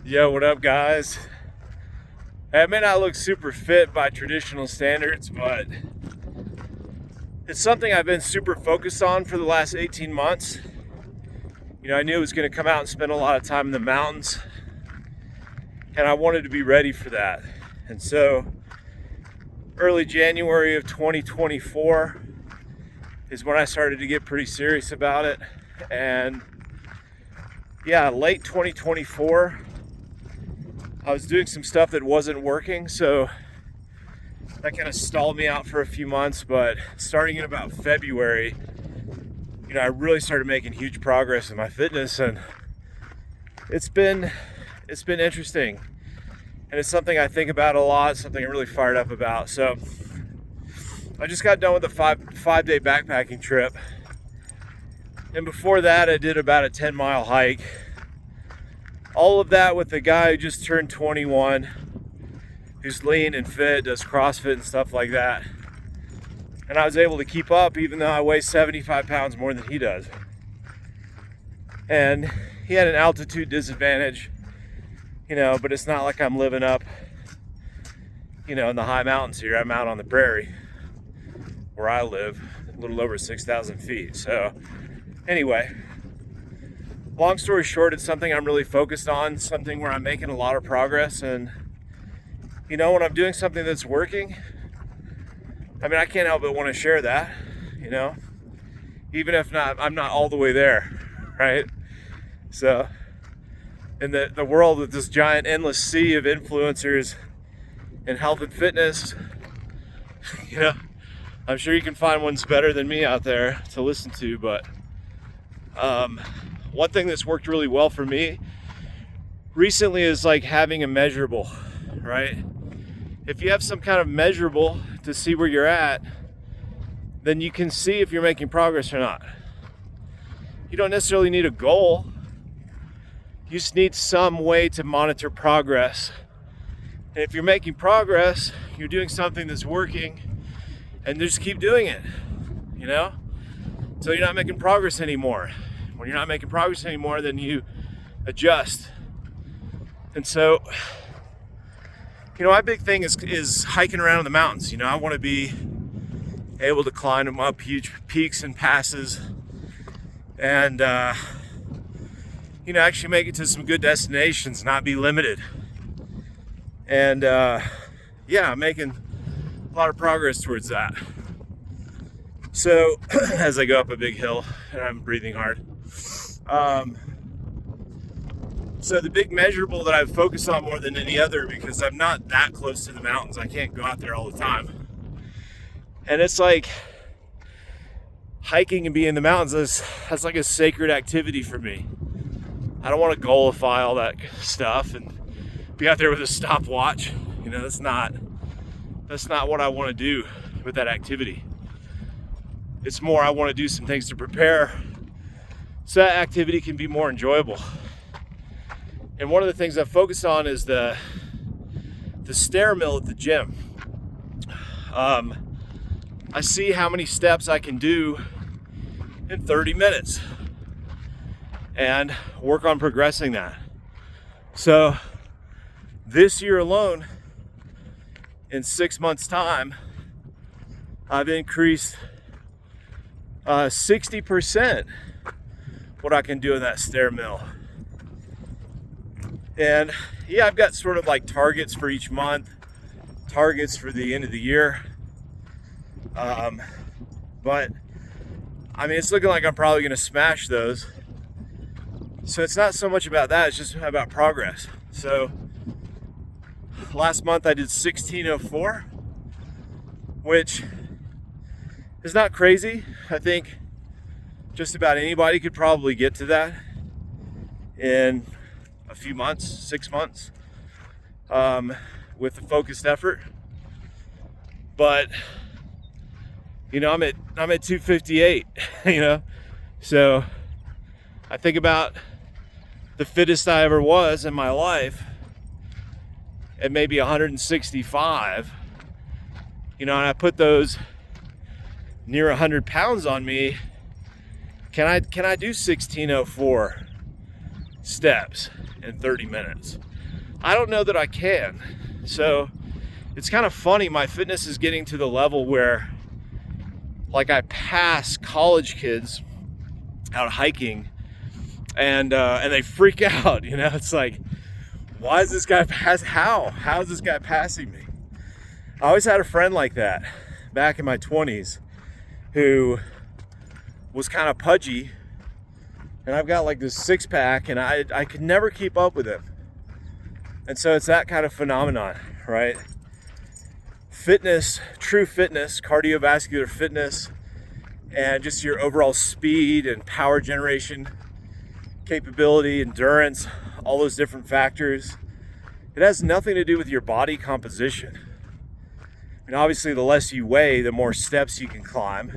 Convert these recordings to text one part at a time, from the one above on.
Yo, what up, guys? I may not look super fit by traditional standards, but it's something I've been super focused on for the last 18 months. You know, I knew I was going to come out and spend a lot of time in the mountains, and I wanted to be ready for that. And so, early January of 2024 is when I started to get pretty serious about it. And yeah, late 2024, I was doing some stuff that wasn't working, so that kind of stalled me out for a few months. But starting in about February, you know, I really started making huge progress in my fitness, and it's been interesting, and it's something I think about a lot, something I'm really fired up about. So I just got done with a five-day backpacking trip, and before that I did about a 10-mile hike. All of that with a guy who just turned 21, who's lean and fit, does CrossFit and stuff like that. And I was able to keep up even though I weigh 75 pounds more than he does. And he had an altitude disadvantage, you know, but it's not like I'm living up, you know, in the high mountains here. I'm out on the prairie where I live, a little over 6,000 feet. So anyway, long story short, it's something I'm really focused on, something where I'm making a lot of progress. And, you know, when I'm doing something that's working, I mean, I can't help but want to share that, you know, even if I'm not all the way there, right? So in the world with this giant endless sea of influencers in health and fitness, you know, I'm sure you can find ones better than me out there to listen to, but one thing that's worked really well for me recently is like having a measurable, right? If you have some kind of measurable to see where you're at, then you can see if you're making progress or not. You don't necessarily need a goal. You just need some way to monitor progress. And if you're making progress, you're doing something that's working, and just keep doing it, you know? So you're not making progress anymore. When you're not making progress anymore, then you adjust. And so, you know, my big thing is hiking around in the mountains. You know, I want to be able to climb them up huge peaks and passes, and you know, actually make it to some good destinations, not be limited. And yeah, I'm making a lot of progress towards that. So as I go up a big hill, and I'm breathing hard. So the big measurable that I've focused on more than any other, because I'm not that close to the mountains, I can't go out there all the time. And it's like hiking and being in the mountains, that's like a sacred activity for me. I don't want to goalify all that stuff and be out there with a stopwatch. You know, that's not what I want to do with that activity. It's more I want to do some things to prepare so that activity can be more enjoyable. And one of the things I've focused on is the Stairmill at the gym. I see how many steps I can do in 30 minutes and work on progressing that. So this year alone, in 6 months' time, I've increased 60% what I can do in that Stairmill. And yeah, I've got sort of like targets for each month, targets for the end of the year. But I mean, it's looking like I'm probably going to smash those. So it's not so much about that, it's just about progress. So last month I did 1604, which is not crazy. I think just about anybody could probably get to that in a few months, 6 months, with a focused effort. But you know, I'm at 258, you know, so I think about the fittest I ever was in my life at maybe 165, you know, and I put those near 100 pounds on me. Can I do 1604 steps in 30 minutes? I don't know that I can. So it's kind of funny. My fitness is getting to the level where like I pass college kids out hiking and they freak out, you know. It's like, why is this guy how is this guy passing me? I always had a friend like that back in my 20s who was kind of pudgy, and I've got like this six-pack, and I could never keep up with him. And so it's that kind of phenomenon, right? Fitness, true fitness, cardiovascular fitness, and just your overall speed and power generation capability, endurance, all those different factors. It has nothing to do with your body composition. I mean, obviously, the less you weigh, the more steps you can climb.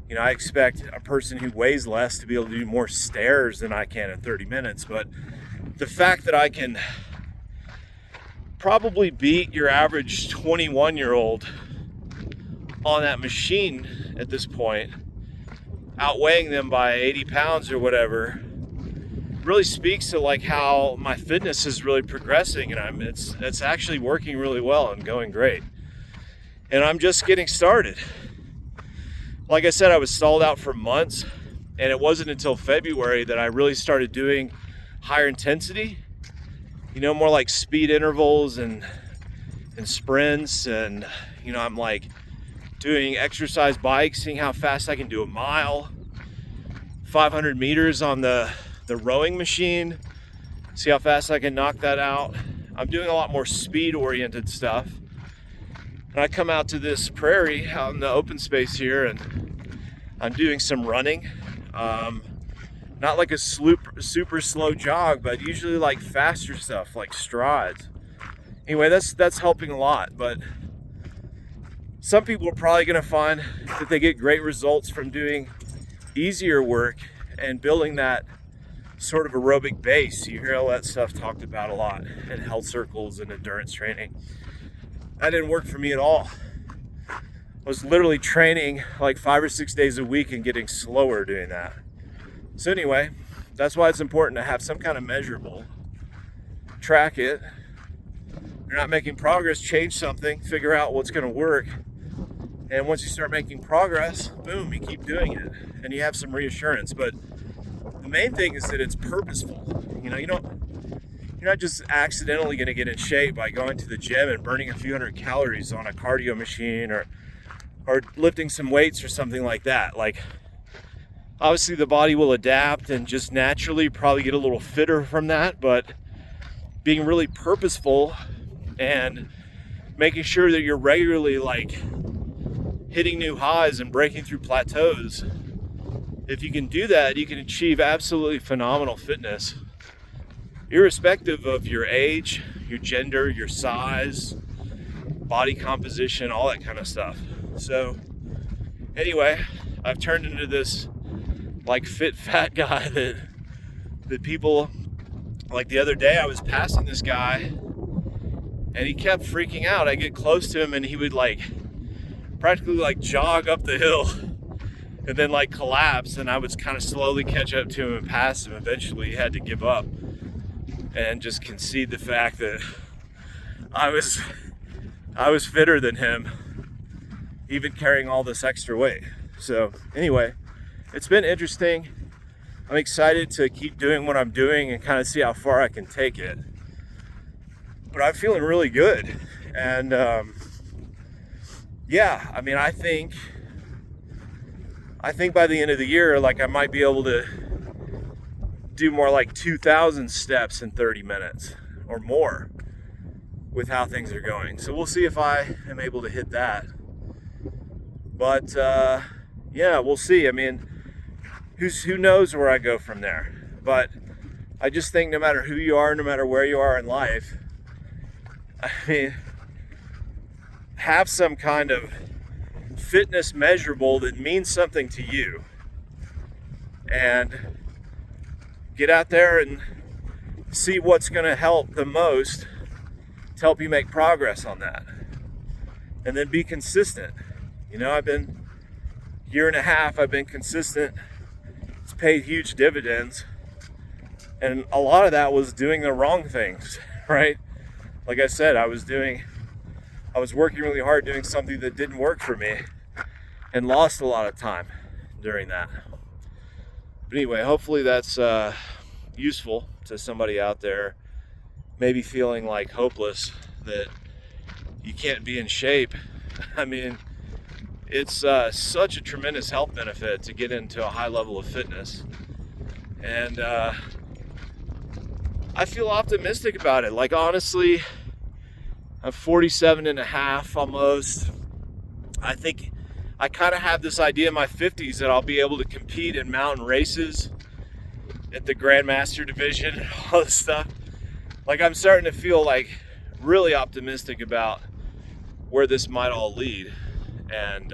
You know, I expect a person who weighs less to be able to do more stairs than I can in 30 minutes. But the fact that I can probably beat your average 21-year-old on that machine at this point, outweighing them by 80 pounds or whatever, really speaks to like how my fitness is really progressing, and it's actually working really well and going great. And I'm just getting started. Like I said, I was stalled out for months, and it wasn't until February that I really started doing higher intensity, you know, more like speed intervals and sprints, and you know, I'm like doing exercise bikes, seeing how fast I can do a mile, 500 meters on the rowing machine, see how fast I can knock that out. I'm doing a lot more speed oriented stuff. And I come out to this prairie out in the open space here, and I'm doing some running. Not like a super slow jog, but usually like faster stuff, like strides. Anyway, that's helping a lot. But some people are probably going to find that they get great results from doing easier work and building that sort of aerobic base. You hear all that stuff talked about a lot in health circles and endurance training. That didn't work for me at all. I was literally training like 5 or 6 days a week and getting slower doing that. So anyway, that's why it's important to have some kind of measurable. Track it. You're not making progress, change something, figure out what's going to work. And once you start making progress, boom, you keep doing it. And you have some reassurance. But the main thing is that it's purposeful. You know, you're not just accidentally going to get in shape by going to the gym and burning a few hundred calories on a cardio machine or lifting some weights or something like that. Like, obviously the body will adapt and just naturally probably get a little fitter from that, but being really purposeful and making sure that you're regularly like hitting new highs and breaking through plateaus. If you can do that, you can achieve absolutely phenomenal fitness, irrespective of your age, your gender, your size, body composition, all that kind of stuff. So anyway, I've turned into this like fit fat guy that people, like the other day I was passing this guy and he kept freaking out. I get close to him and he would like practically like jog up the hill and then like collapse, and I would kind of slowly catch up to him and pass him. Eventually he had to give up and just concede the fact that I was fitter than him, even carrying all this extra weight. So anyway, it's been interesting. I'm excited to keep doing what I'm doing and kind of see how far I can take it. But I'm feeling really good. And yeah, I mean, I think by the end of the year, like I might be able to do more like 2,000 steps in 30 minutes or more with how things are going. So we'll see if I am able to hit that. But yeah, we'll see. I mean, who knows where I go from there? But I just think no matter who you are, no matter where you are in life, I mean, have some kind of fitness measurable that means something to you, and get out there and see what's going to help the most to help you make progress on that, and then be consistent. You know, I've been year and a half, I've been consistent. It's paid huge dividends, and a lot of that was doing the wrong things, right? Like I said, I was working really hard doing something that didn't work for me and lost a lot of time during that. But anyway, hopefully that's useful to somebody out there maybe feeling like hopeless, that you can't be in shape. I mean, it's such a tremendous health benefit to get into a high level of fitness. And I feel optimistic about it. Like, honestly, I'm 47 and a half almost. I think I kind of have this idea in my 50s that I'll be able to compete in mountain races at the Grandmaster division and all this stuff. Like, I'm starting to feel like really optimistic about where this might all lead. And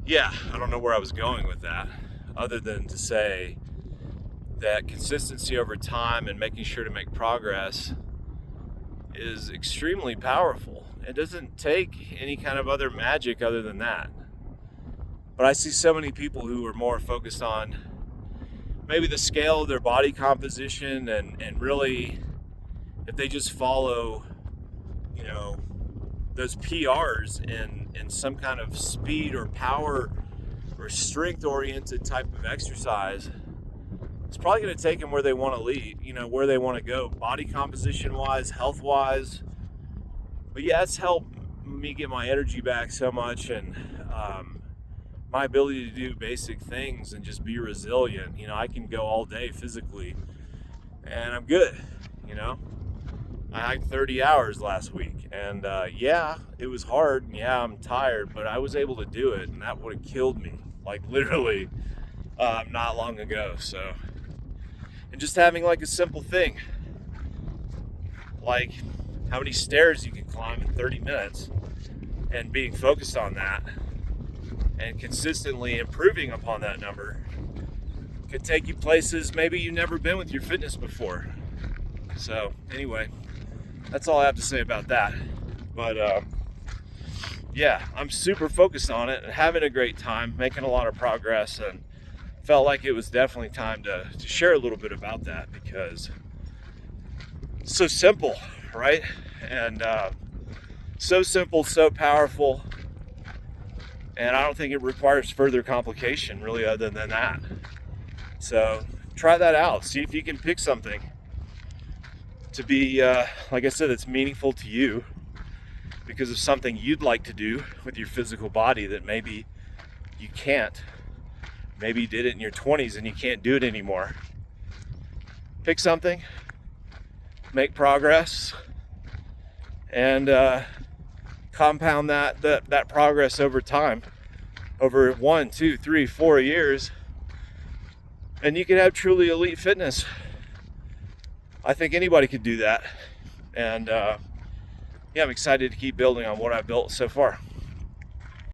yeah, I don't know where I was going with that, other than to say that consistency over time and making sure to make progress is extremely powerful. It doesn't take any kind of other magic other than that. But I see so many people who are more focused on maybe the scale of their body composition, and really, if they just follow, you know, those PRs in some kind of speed or power or strength oriented type of exercise, it's probably going to take them where they want to lead, you know, where they want to go, body composition wise, health wise. But yeah, it's helped me get my energy back so much, and my ability to do basic things and just be resilient. You know, I can go all day physically and I'm good. You know, I hiked 30 hours last week, and yeah, it was hard. Yeah, I'm tired, but I was able to do it, and that would have killed me, like literally, not long ago. So, and just having like a simple thing, like how many stairs you can climb in 30 minutes, and being focused on that and consistently improving upon that number could take you places maybe you've never been with your fitness before. So anyway, that's all I have to say about that. But yeah, I'm super focused on it and having a great time, making a lot of progress, and felt like it was definitely time to share a little bit about that, because it's so simple, right? And so simple, so powerful, and I don't think it requires further complication really other than that. So try that out, see if you can pick something to be, like I said, it's meaningful to you because of something you'd like to do with your physical body that maybe you can't. Maybe you did it in your 20s and you can't do it anymore. Pick something, make progress, and compound that progress over time, over 1, 2, 3, 4 years, and you can have truly elite fitness. I think anybody could do that, and yeah, I'm excited to keep building on what I've built so far.